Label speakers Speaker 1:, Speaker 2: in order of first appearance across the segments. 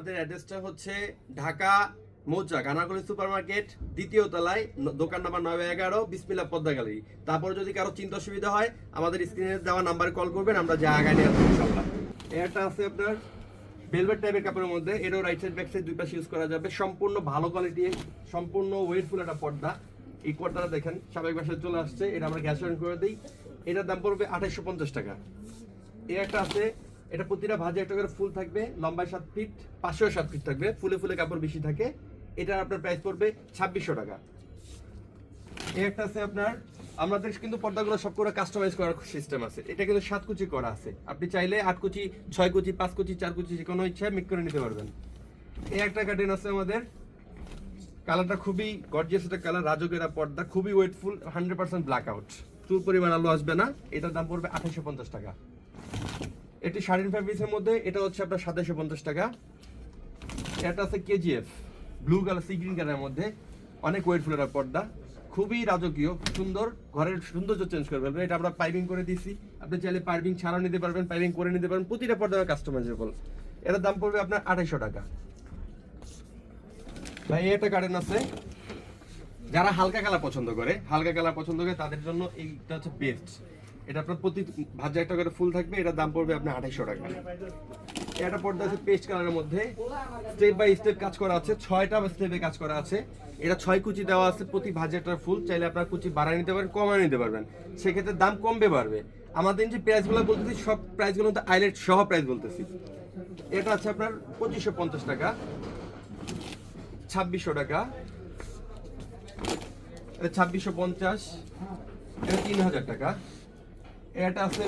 Speaker 1: আমাদের অ্যাড্রেসটা হচ্ছে ঢাকা মৌচাক আনারকলি সুপারমার্কেট দ্বিতীয় তলায় দোকান নাম্বার 911 বিসমিল্লাহ পদ্মা গ্যালারি। তারপর যদি কারো চিন্তা অসুবিধা হয় আমাদের স্ক্রিনে দেওয়া নাম্বারে কল করবেন, আমরা যা আগায় নিয়ে আসবো ইনশাআল্লাহ। এটা আছে আপনার ভেলভেট টাইপের কাপড়ের মধ্যে, এটাও রাইট সাইড ব্যাক সাইড দুই পাশে ইউজ করা যাবে। সম্পূর্ণ ভালো কোয়ালিটি, সম্পূর্ণ ওয়েটফুল একটা পর্দা। এই পর্দাটা দেখেন স্বাভাবিক ভাষায় চলে আসছে, এটা আমরা গ্যাস অন করে দিই। এটার দাম পড়বে 2850 টাকা। এই একটা আছে, এটা প্রতিটা ভাজে একটা করে ফুল থাকবে, লম্বায় 7 ফিট, পাশেও 7 ফিট থাকবে, ফুলে ফুলে কাপড় বেশি থাকে। এটার আপনার প্রাইস পড়বে 2600 টাকা। এই একটা আছে আপনার, আমাদের কিন্তু পর্দাগুলো সব করে কাস্টমাইজ করার সিস্টেম আছে। এটা কিন্তু 7 কুচি করা আছে, আপনি চাইলে 8 কুচি, 6 কুচি, 5 কুচি, 4 কুচি যে কোনো ইচ্ছা মেক করে নিতে পারবেন। এই একটা কার্টেন আছে আমাদের, কালারটা খুবই গর্জিয়াস একটা কালার, রাজকেরা পর্দা, খুবই ওয়েটফুল, 100% ব্ল্যাক আউট, চুল পরিমাণ আলো আসবে না। এটার দাম পড়বে 2850 টাকা। এটি শাড়ির ফ্যাব্রিক্সের মধ্যে, এটা হচ্ছে আপনার 2750 টাকা। এটা আছে KGF blue colour sea green কালারের মধ্যে, অনেক ওয়েটফুল একটা পর্দা, খুবই রাজকীয় সুন্দর, ঘরের সৌন্দর্য চেঞ্জ করে ফেলবে। এটা আমরা পাইপিং করে দিয়েছি, আপনি চাইলে পাইপিং ছাড়াও নিতে পারবেন, পাইপিং করে নিতে পারবেন, প্রতিটা পর্দা কাস্টমাইজেবল। এটার দাম পড়বে আপনার 2800 টাকা। ভাই এটা কার্টেন আছে, যারা হালকা কালার পছন্দ করে, তাদের জন্য এইটা হচ্ছে বেস্ট। এটা আপনার প্রতি ভাজা একটা করে ফুল থাকবে, এটার দাম পড়বে আপনার 2800 টাকা। এটা পর্দা আছে পেস্ট কালারের মধ্যে, স্টেপ বাই স্টেপ কাজ করা আছে, 6টা স্টেপে কাজ করা আছে। এটা 6 কুচি দেওয়া আছে, প্রতি ভাজাটার ফুল, চাইলে আপনার কুচি বাড়ায় নিতে পারেন, কমায় নিতে পারবেন, সেক্ষেত্রে দাম কমবে বাড়বে। আমাদের যে প্রাইসগুলো বলতেছি সব প্রাইসগুলো তো আইলেট সহ প্রাইস বলতেছি। এটা আছে আপনার 2550 টাকা, 2600 টাকা, এটা 2650, এটা 3000 টাকা, এটা আছে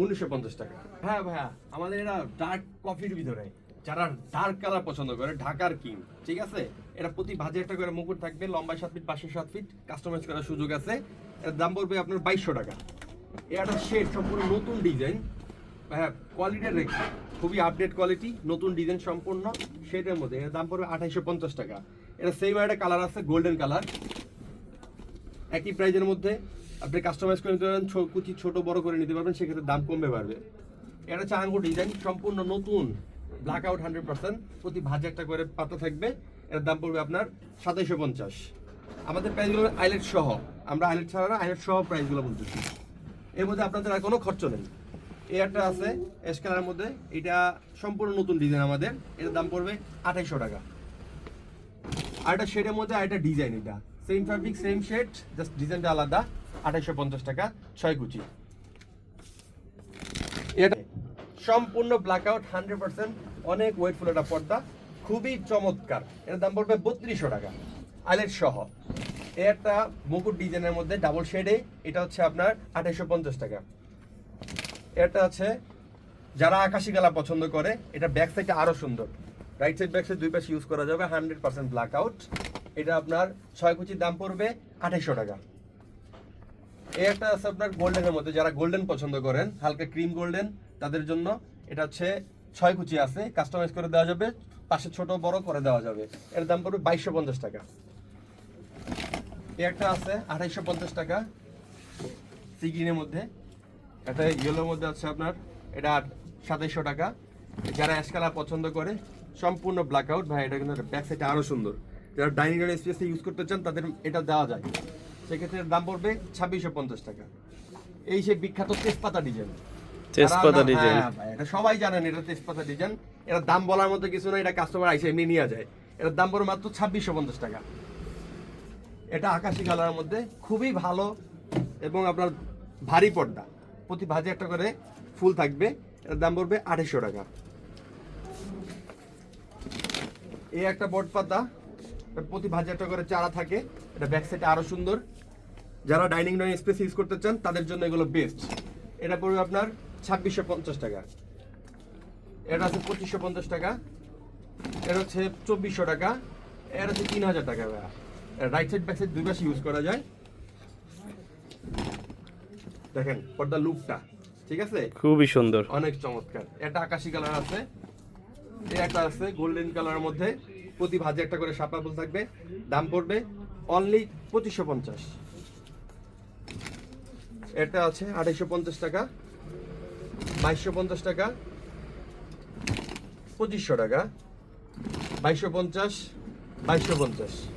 Speaker 1: 1950 টাকা। হ্যাঁ ভাইয়া, আমাদের এটা ডার্ক কফির ভিতরে, যারা ডার্ক কালার পছন্দ করে, ঢাকার কিং, ঠিক আছে। এটা প্রতি ভাজে একটা করে মুকুট থাকবে, লম্বায় 7 ফিট, পাশে 7 ফিট, কাস্টমাইজ করার সুযোগ আছে। এর দাম পড়বে আপনার 2200 টাকা। এটা শেড সম্পূর্ণ নতুন ডিজাইন, হ্যাঁ কোয়ালিটির রেখে খুবই আপডেট কোয়ালিটি, নতুন ডিজাইন সম্পূর্ণ শেডের মধ্যে, এর দাম পড়বে 2850 টাকা। এটা সেম একটা কালার আছে, গোল্ডেন কালার, একই প্রাইজের মধ্যে আপনি কাস্টমাইজ করে নিতে পারবেন, কুচি ছোট বড় করে নিতে পারবেন, সেক্ষেত্রে দাম কমবে বাড়বে। এটা হচ্ছে আঙ্গুর ডিজাইন, সম্পূর্ণ নতুন, ব্ল্যাক আউট 100%, প্রতি ভাজে একটা করে পাতা থাকবে। এর দাম পড়বে আপনার 2750। আমাদের প্রাইসগুলো আইলেট সহ, আমরা আইলেট ছাড়া না, আইলেট সহ প্রাইসগুলো বলতেছি। এর মধ্যে আপনাদের আর কোনো খরচ নেই। এই একটা আছে এস কালারের মধ্যে, এটা সম্পূর্ণ নতুন ডিজাইন আমাদের, এটার দাম পড়বে 2800 টাকা। আর একটা শেডের মধ্যে আর একটা ডিজাইন, এটা same fabric same shade, just ডিজাইনটা আলাদা, 2850 টাকা, 6 কুচি। এটা সম্পূর্ণ ব্ল্যাক আউট 100%, অনেক ওয়েটফুল একটা পর্দা, খুবই চমৎকার। এর দাম পড়বে 3200 টাকা আইলেট সহ। এই একটা মুকুট ডিজাইনের মধ্যে ডাবল শেডে, এটা হচ্ছে আপনার 2850 টাকা। এটা আছে যারা আকাশি কালার পছন্দ করে, এটা ব্যাক সাইডটা আরো সুন্দর, রাইট সাইড ব্যাক সাইড দুই পাশে ইউজ করা যাবে, 100% ব্ল্যাক আউট। এটা আপনার 6 কুচির দাম পড়বে 2800 টাকা। এই একটা আছে আপনার গোল্ডেনের মধ্যে, যারা গোল্ডেন পছন্দ করেন, হালকা ক্রিম গোল্ডেন, তাদের জন্য এটা হচ্ছে 6 কুচি আছে, কাস্টমাইজ করে দেওয়া যাবে, পাশে ছোট বড় করে দেওয়া যাবে। এর দাম পড়বে 2250 টাকা। এই একটা আছে 2850 টাকা সি গ্রিনের মধ্যে, একটা ইয়েলোর মধ্যে আছে আপনার, এটা 2700 টাকা। যারা অ্যাশ কালার পছন্দ করে, সম্পূর্ণ ব্ল্যাক আউট, ভাই এটা কিন্তু ব্যাক সাইডটা আরো সুন্দর, যারা ডাইনিং রুম স্পেসে ইউজ করতে চান তাদের এটা দেওয়া যায়, সেক্ষেত্রে দাম পড়বে 2650 টাকা। এই সে বিখ্যাত তেজপাতা ডিজাইন, এটা সবাই জানেন, এটা তেজপাতা ডিজাইন, এটা দাম বলার মতো কিছু না, এটা কাস্টমার আইসে এমনি নিয়ে যায়। এটার দাম পড়বে মাত্র 2650 টাকা। এটা আকাশি কালারের মধ্যে, খুবই ভালো এবং আপনার ভারী পর্দা, প্রতি ভাজে একটা করে ফুল থাকবে, এটার দাম পড়বে 2800 টাকা। এই একটা বট পাতা, প্রতি ভাজে একটা করে চারা থাকে, এটা ব্যাক সাইডে আরো সুন্দর, যারা ডাইনিং রুম স্পেস ইউজ করতে চান তাদের জন্য এগুলো বেস্ট। এটা পড়বে আপনার 2650 টাকা। এটা আছে 2550 টাকা, এটা হচ্ছে 2400 টাকা, এটা হচ্ছে 3000 টাকা। রাইট সাইড ব্যাক সাইড দুই পাশে ইউজ করা যায়। দেখেন পর্দার লুকটা, ঠিক আছে,
Speaker 2: খুবই সুন্দর,
Speaker 1: অনেক চমৎকার। এটা আকাশি কালার আছে, এই একটা আছে গোল্ডেন কালারের মধ্যে, প্রতি ভাজে একটা করে শাপলা ফুল থাকবে, দাম পড়বে অনলি 2550। এটা আছে 2850 টাকা, 2250 টাকা, 2500 টাকা, 2250 2250